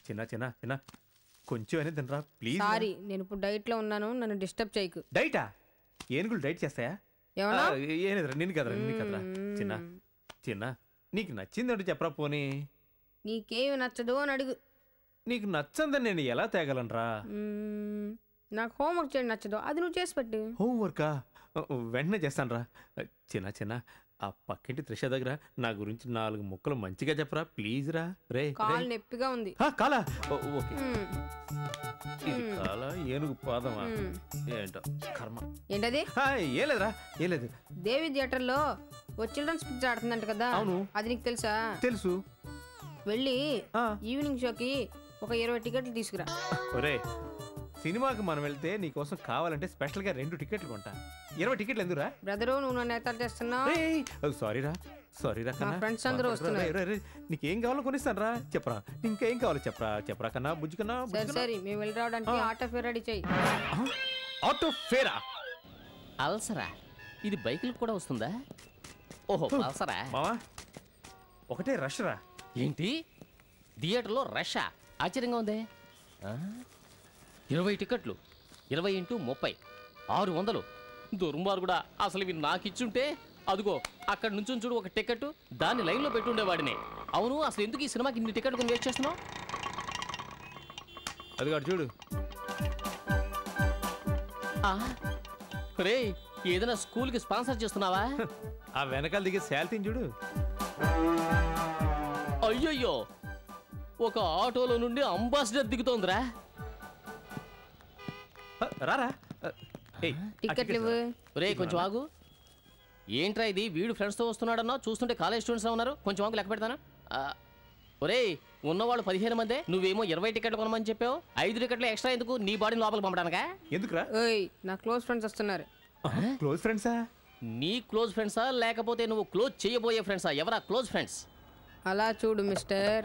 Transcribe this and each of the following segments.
చిన్న చిన్న చిన్న కొంచెం అనేది తినరా ప్లీజ్. సారీ, నేను ఇప్పుడు డైట్ లో ఉన్నాను, నన్ను డిస్టర్బ్ చేయకు. డైటా? ఏనుగులు డైట్ చేస్తాయా? ఏనేదిరా నిన్ను కదరా చిన్న చిన్న. నీకు నచ్చిందంటే చెప్పరా పోనీ. నీకేమి నచ్చదు అని అడుగు. నీకు నచ్చందని నేను ఎలా తేగలనరా? నాకు హోంవర్క్ చేయడం నచ్చదు, అది నువ్వు చేసి పెట్టు. హోంవర్కా? వెంటనే చేస్తాను రా. చిన్న చిన్న ఆ పక్కింటి త్రిష దగ్గర నా గురించి 4 ముక్కలు మంచిగా చెప్పరా ప్లీజ్ రా. రే కాలు నొప్పిగా ఉంది. కాలా? ఓకే. ఇది కాలా ఏనుగు పాదమా? ఏంటో కర్మ. ఏంటది? ఏం లేదురా, ఏం లేదు. దేవి థియేటర్ లో ఓ చిల్డ్రన్స్ పిక్చర్ ఆడుతుందంట కదా? అవును. అది నీకు తెలుసా? తెలుసు. వెళ్ళి ఈవినింగ్ షోకి ఒక 20 టికెట్లు తీసుకురా. ఒరే, సినిమాకి మనం వెళ్తే నీకోసం కావాలంటే స్పెషల్ గా 2 టికెట్లు కొంటా. 20 టికెట్లు ఎందుకురా? బ్రదరు, నువ్వు నన్ను ఎత్తాలు చేస్తున్నావు. సారీరా ఫ్రెండ్స్ అందరూ వస్తున్నారు. నీకేం కావాలో కొనిస్తాను రా. చెప్పరా, ఇంకేం కావాలో చెప్పరా కన్నా బుజ్జి కన్నా. సరే మేము వెళ్ళి రావడానికి ఆటో ఫేర్ రెడీ చెయ్యి. ఆటో ఫేరా? అల్సరా? ఇది బైకులకు కూడా వస్తుందా? ఓహో అల్సరా. మావా ఒకటే రష్ రా. ఏంటి థియేటర్లో రషా? ఆశ్చర్యంగా ఉందే. 20 టికెట్లు 20 × 30 600. దుర్మార్గుడా, అసలు ఇవి నాకు ఇచ్చుంటే అదిగో అక్కడ నుంచి చూడు ఒక టికెట్, దాన్ని లైన్లో పెట్టుండేవాడిని. అవును, అసలు ఎందుకు ఈ సినిమాకి ఇన్ని టికెట్ కొని వేస్ట్ చేస్తున్నావు? అది కాదు చూడు. రే, ఏదైనా స్కూల్కి స్పాన్సర్ చేస్తున్నావా? ఆ వెనకాల దిగే శాలిటీని చూడు. అయ్యయ్యో, ఒక ఆటోలో నుండి అంబాసిడర్ దిగుతోందిరా. రారా. రే కొంచెం ఆగు. ఏంట్రా ఇది? వీడు ఫ్రెండ్స్తో వస్తున్నాడన్నా, చూస్తుంటే కాలేజ్ స్టూడెంట్స్ ఉన్నారు. కొంచెం ఆగు, లెక్క పెడతానా? ఒరే, ఉన్నవాళ్ళు 15 మందే, నువ్వేమో 20 టికెట్లు కొనమని చెప్పావు. 5 టికెట్లు ఎక్స్ట్రా ఎందుకు? నీ బాడీని లోపలికి పంపడానికా? ఎందుకురా? నా క్లోజ్ ఫ్రెండ్స్ వస్తున్నారు. క్లోజ్ ఫ్రెండ్సా? నీ క్లోజ్ ఫ్రెండ్సా లేకపోతే నువ్వు క్లోజ్ చేయబోయే ఫ్రెండ్సా? ఎవరా క్లోజ్ ఫ్రెండ్స్? అలా చూడు మిస్టర్.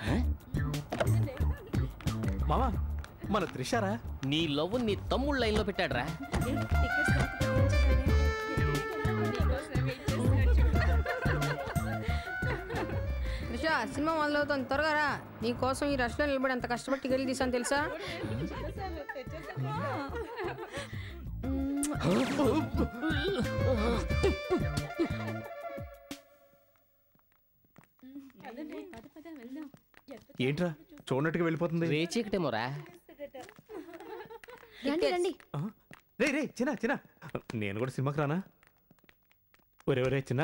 మామా, మన త్రిషారా? నీ లవ్ నీ తమ్ముడు లైన్లో పెట్టాడ్రా. త్రిష, సినిమా మొదలవుతుంది, త్వరగా రా. నీ కోసం ఈ రష్లో నిలబడి ఎంత కష్టపడి టికెట్లు తీసాను తెలుసా? ఏంట్రా చూడనట్టుగా వెళ్ళిపోతుంది? రేచీకటేమోరా. రే చిన్న చిన్న, నేను కూడా సినిమాకి రానా? ఒరే చిన్న,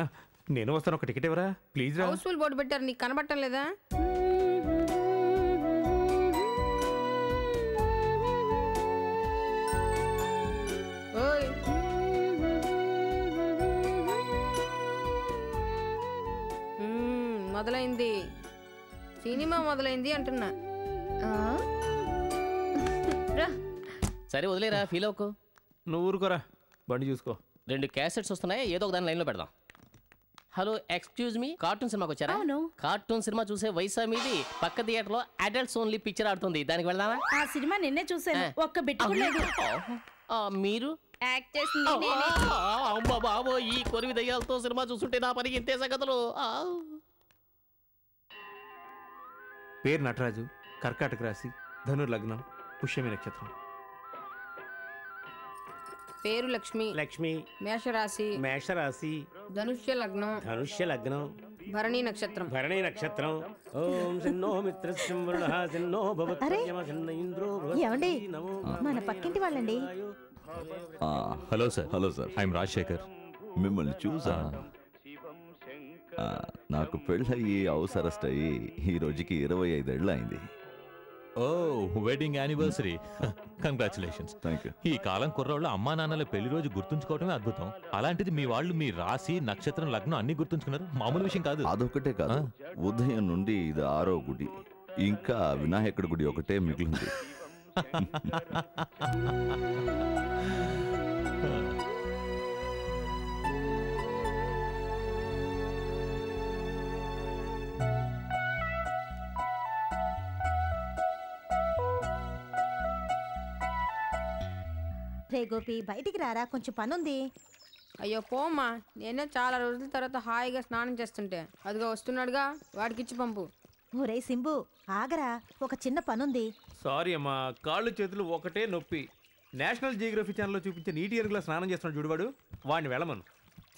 నేను వస్తాను, ఒక టికెట్ ఇవ్వరా ప్లీజ్ రా. హౌస్ఫుల్ బోర్డు పెట్టారు, నీకు కనబడటం లేదా? మొదలైంది సినిమా, మొదలైంది అంటున్నా. సరే వదిలేరా, ఫీల్ అవ్వకు. నువ్వు ఊరుకోరా, బండి చూసుకో. 2 క్యాసెట్స్ వస్తున్నాయి, ఏదో ఒక దాని లైన్లో పెడదాం. హలో, ఎక్స్క్యూజ్ మీ, కార్టూన్ సినిమాకి వచ్చారా? కార్టూన్ సినిమా చూసే వయసా మీది? పక్క థియేటర్ లో అడల్ట్స్ ఓన్లీ పిక్చర్ ఆడుతుంది, దానికి వెళ్దామా? ఆ సినిమా నిన్నే చూసాను, ఒక్క బిట్ కూడా లేదు. మీరు బాబో, ఈ కొరివి దయ్యాలతో సినిమా చూస్తుంటే నా పని ఇంతే సంగతులు. పేరు నటరాజు, కర్కాటక రాశి, ధనుర్లగ్నం, పుష్యమి నక్షత్రం. పేరు లక్ష్మి, మేషరాశి, ధనుష్య లగ్నం, భరణి నక్షత్రం. ఓం శన్నో మిత్రస్యం వరుణః శన్నో భవత్యమ శన్న ఇంద్రో ఏమండి, మన పక్కింటి వాళ్ళండి. Hello sir, I'm Rajasekhar. మిమ్మల్ని చూసా. నాకు పెళ్ళయి అవసరస్ట్ అయ్యి ఈ రోజుకి 25 ఏళ్ళు అయింది. ఓ, wedding anniversary, congratulations. Thank you. ఈ కాలం కుర్రోళ్ళు అమ్మా నాన్నల పెళ్లి రోజు గుర్తుంచుకోవడమే అద్భుతం. అలాంటిది మీ వాళ్ళు మీ రాశి, నక్షత్రం, లగ్నం అన్ని గుర్తుంచుకున్నారు, మామూలు విషయం కాదు. అదొకటే కాదు, ఉదయం నుండి ఇది 6వ గుడి, ఇంకా వినాయకుడి గుడి ఒకటే మిగిలింది. రే గోపి, బయటికి రారా, కొంచెం పనుంది. అయ్యో పోమ్మా, నేనే చాలా రోజుల తర్వాత హాయిగా స్నానం చేస్తుంటే అదిగా వస్తున్నాడుగా, వాడికిచ్చి పంపు. ఒరే సింబు ఆగరా, ఒక చిన్న పనుంది. సారీ అమ్మా, కాళ్ళు చేతులు ఒకటే నొప్పి. నేషనల్ జియోగ్రఫీ ఛానల్లో చూపించే నీటి ఎరుగులా స్నానం చేస్తున్నాడు చూడువాడు, వాడిని వెళ్ళమను.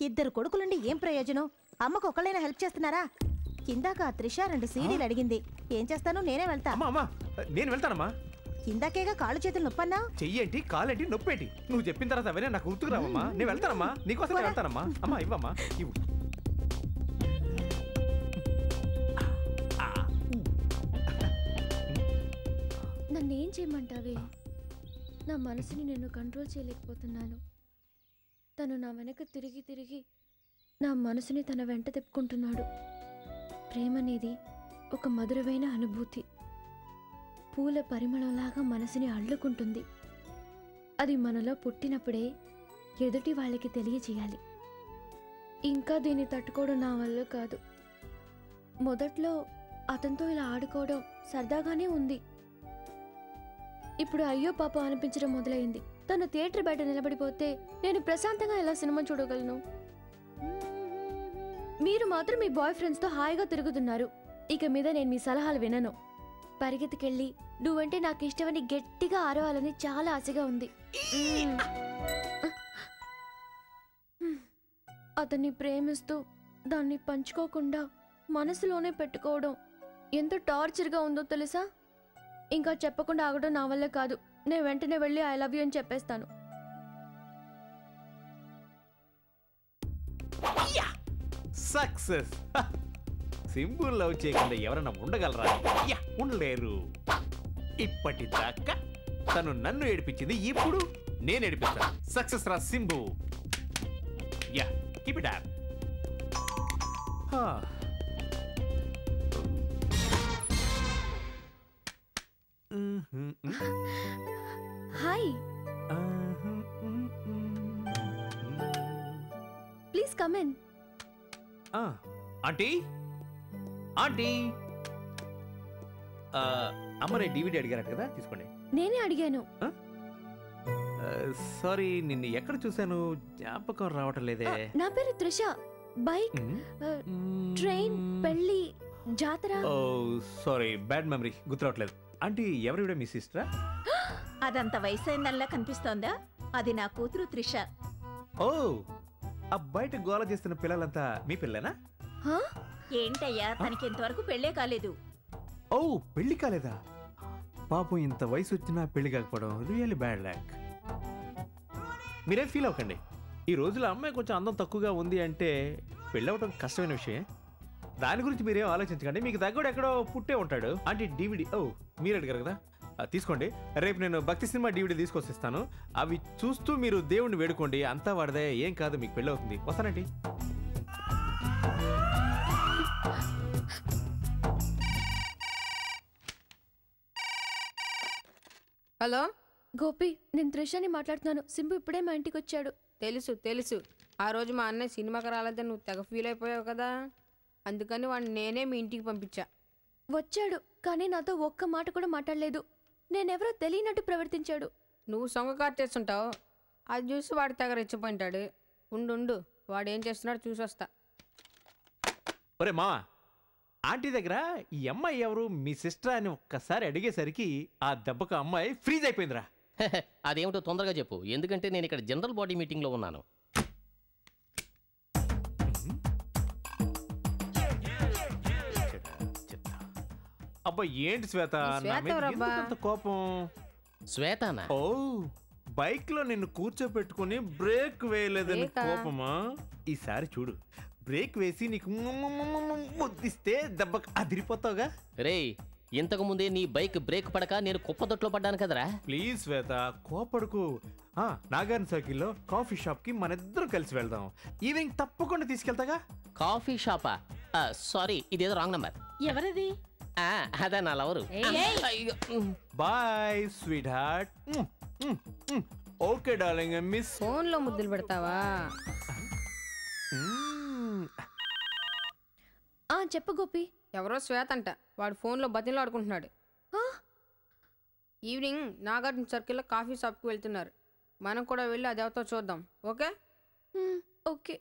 ఇద్దరు కొడుకులుండి ఏం ప్రయోజనం? అమ్మకు ఒకళ్ళైనా హెల్ప్ చేస్తున్నారా? కిందాక ఆ త్రిష 2 సీడీలు అడిగింది. ఏం చేస్తాను, నేనే వెళ్తా. అమ్మా నేను వెళ్తానమ్మా. కిందాకేగా కాళ్ళు చేతులు నొప్పన్నా. చెయ్యేంటి కాలేంటి నొప్పేంటి నువ్వు చెప్పిన తర్వాత అవన్నీ నాకు గుర్తుకు రావమ్మా. నేను వెళ్తానమ్మా, నీకోసం నేను వెళ్తానమ్మా. అమ్మా ఇవ్వమ్మా, ఇవ్వు. నన్నేం చేయమంటావే? నా మనసుని నేను కంట్రోల్ చేయలేకపోతున్నాను. తను నా వెనక తిరిగి తిరిగి నా మనసుని తన వెంట తిప్పుకుంటున్నాడు. ప్రేమ అనేది ఒక మధురమైన అనుభూతి. పూల పరిమళంలాగా మనసుని అల్లుకుంటుంది. అది మనలో పుట్టినప్పుడే ఎదుటి వాళ్ళకి తెలియజేయాలి. ఇంకా దీన్ని తట్టుకోవడం నా వల్ల కాదు. మొదట్లో అతనితో ఇలా ఆడుకోవడం సరదాగానే ఉంది. ఇప్పుడు అయ్యో పాప అనిపించడం మొదలైంది. తను థియేటర్ బయట నిలబడిపోతే నేను ప్రశాంతంగా ఎలా సినిమా చూడగలను? మీరు మాత్రం మీ బాయ్ ఫ్రెండ్స్తో హాయిగా తిరుగుతున్నారు. ఇక మీద నేను మీ సలహాలు వినను. పరిగెత్తుకెళ్ళి నువ్వంటే నాకు ఇష్టమని గట్టిగా ఆరవాలని చాలా ఆశగా ఉంది. అతన్ని ప్రేమిస్తూ దాన్ని పంచుకోకుండా మనసులోనే పెట్టుకోవడం ఎంత టార్చర్గా ఉందో తెలుసా? ఇంకా చెప్పకుండా ఆగడం నా వల్ల కాదు. నేను వెంటనే వెళ్ళి ఐ లవ్ యూ అని చెప్పేస్తాను. సక్సెస్. సింపుల్ లవ్ చేయకుండా ఎవరైనా ఉండగలరా? ఉండలేరు. ఇప్పటిదాకా తను నన్ను ఏడిపించింది, ఇప్పుడు నేను ఏడిపిస్తాను. సక్సెస్ రా Simbu. Yeah keep it up. Hi, please come in. Aunty aunty, అమ్మనే డివిడి అడిగారట కదా, తీసుకోండి. నేనే అడిగాను. సారీ, నిన్ను ఎక్కడ చూశాను జ్ఞాపకం రావటం లేదే. నా పేరు త్రిష. బైక్, ట్రైన్, పెళ్లి, జాతర. ఓ సారీ, బ్యాడ్ మెమరీ, గుర్తురావట్లేదు. ఆంటీ ఎవరివిడ మీ సిస్టరా? అదంత వయసైందల్లా కనిపిస్తోందా? అది నా కూతురు త్రిష. ఓ, ఆ బయట గోల చేస్తున్న పిల్లలంతా మీ పిల్లనా? ఏంటయ్యా, తనకి ఇంతవరకు పెళ్లే కాలేదు. ఓ, పెళ్లి కాలేదా? పాపం ఇంత వయసు వచ్చినా పెళ్లి కాకపోవడం రియల్లీ బ్యాడ్ లక్. మీరేం ఫీల్ అవ్వకండి. ఈ రోజులో అమ్మాయి కొంచెం అందం తక్కువగా ఉంది అంటే పెళ్ళి అవ్వడం కష్టమైన విషయం. దాని గురించి మీరేం ఆలోచించకండి. మీకు దగ్గర ఎక్కడో పుట్టే ఉంటాడు. అంటే డివిడి, ఓ మీరు అడిగారు కదా, తీసుకోండి. రేపు నేను భక్తి సినిమా డివిడి తీసుకొచ్చిస్తాను. అవి చూస్తూ మీరు దేవుణ్ణి వేడుకోండి. అంతా వాడదే, ఏం కాదు, మీకు పెళ్ళి అవుతుంది. వస్తానండి. హలో గోపి, నేను త్రిషని మాట్లాడుతున్నాను. సింబు ఇప్పుడే మా ఇంటికి వచ్చాడు. తెలుసు తెలుసు, ఆ రోజు మా అన్నయ్య సినిమాకి రాలేదని నువ్వు తెగ ఫీల్ అయిపోయావు కదా, అందుకని వాడిని నేనే మీ ఇంటికి పంపించా. వచ్చాడు, కానీ నాతో ఒక్క మాట కూడా మాట్లాడలేదు. నేనెవరో తెలియనట్టు ప్రవర్తించాడు. నువ్వు సొంగ కార్టేస్తుంటావు, అది చూసి వాడు తెగ రెచ్చిపోయింటాడు. ఉండు, వాడు ఏం చేస్తున్నాడు చూసొస్తా. ఒరే మా, ఆంటీ దగ్గర ఈ అమ్మాయి ఎవరు, మీ సిస్టర్ అని ఒక్కసారి అడిగేసరికి ఆ దెబ్బకు అమ్మాయి ఫ్రీజ్ అయిపోయిందిరా. అదేమిటో తొందరగా చెప్పు, ఎందుకంటే నేను ఇక్కడ జనరల్ బాడీ మీటింగ్లో ఉన్నాను. అబ్బా ఏంటి శ్వేత, నా మీద ఎందుకు అంత కోపం? శ్వేతనా? ఓ, బైక్ లో నిన్ను కూర్చోపెట్టుకుని బ్రేక్ వేయలేదని కోపమా? ఈసారి చూడు, బ్రేక్ వేసి నీకు ముద్దిస్తే దెబ్బకు అదిరిపోతావుగా. రేయ్, ఇంతకు ముందే నీ బైక్ బ్రేక్ పడక నేను కుప్పదొట్లో పడ్డాను కదరా. ప్లీజ్ శ్వేత, కోపడుకు. నాగార్జున సర్కిల్లో కాఫీ షాప్ కి మనిద్దరం కలిసి వెళ్దాం. ఈవినింగ్ తప్పకుండా తీసుకెళ్తాగా. కాఫీ షాపా? సారీ, ఇదేదో రాంగ్ నంబర్. ఎవరది? అదే నా lover. Bye sweet heart. Okay darling, miss. ఫోన్లో ముద్దులు పెడతావా? చెప్పు గోపి. ఎవరో శ్వేత అంట, వాడు ఫోన్లో బతిలో ఆడుకుంటున్నాడు. ఈవినింగ్ నాగార్జున సర్కిల్లో కాఫీ షాప్కి వెళ్తున్నారు. మనం కూడా వెళ్ళి అది ఎవరితో చూద్దాం. ఓకే? ఓకే.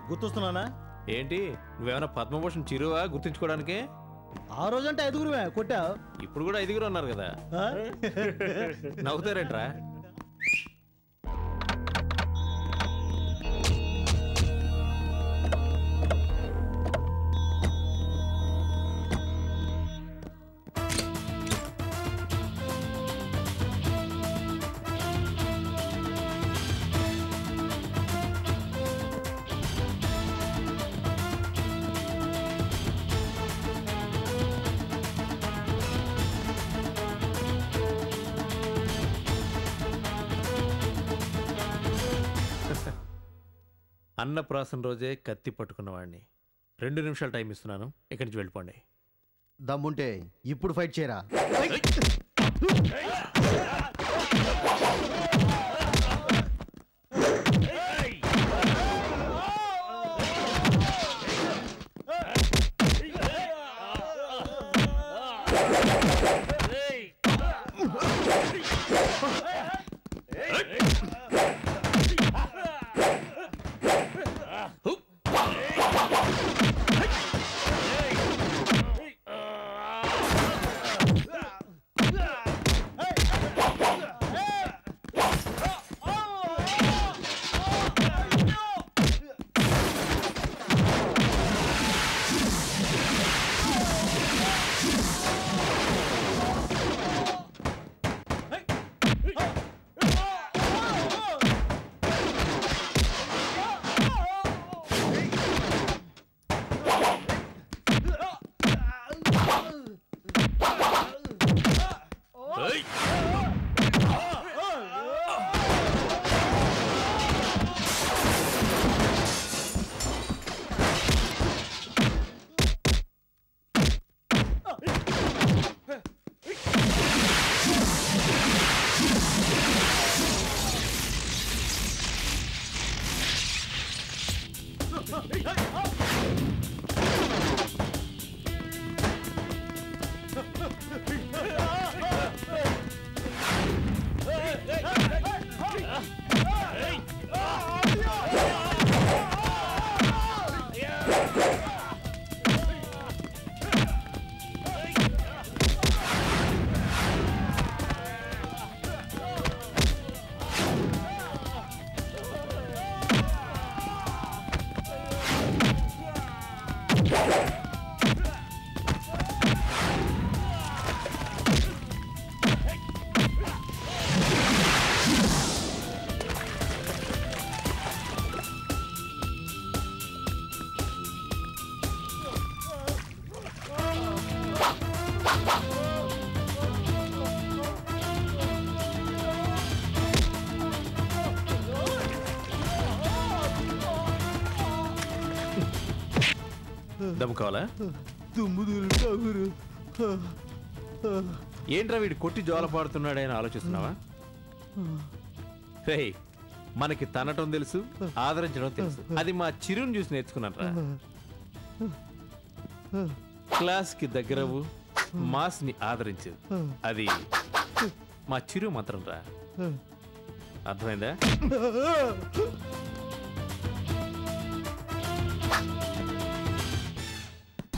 గుర్తొస్తున్నానా? ఏంటి నువ్వేమైనా పద్మభూషణ్ చిరువా గుర్తించుకోవడానికి? ఆ రోజంటే 5గురువే కొట్టావు. ఇప్పుడు కూడా 5 ఉన్నారు కదా. నవ్వుతారేంట్రా? అన్నప్రాసన రోజే కత్తి పట్టుకున్నవాడిని. 2 నిమిషాలు టైం ఇస్తున్నాను, ఇక్కడి నుంచి వెళ్ళిపోండి. దమ్ముంటే ఇప్పుడు ఫైట్ చేయరా? దమ్ము కావాలా? ఏంట్రా వీడు కొట్టి జోల పాడుతున్నాడని ఆలోచిస్తున్నావా? రేయ్, మనకి తనటం తెలుసు, ఆదరించడం తెలుసు. అది మా చిరుని చూసి నేర్చుకున్నారా? క్లాస్ కి దగ్గరవు, మాస్ ని ఆదరించు. అది మా చిరు మంత్రం రా. అర్థమైందా?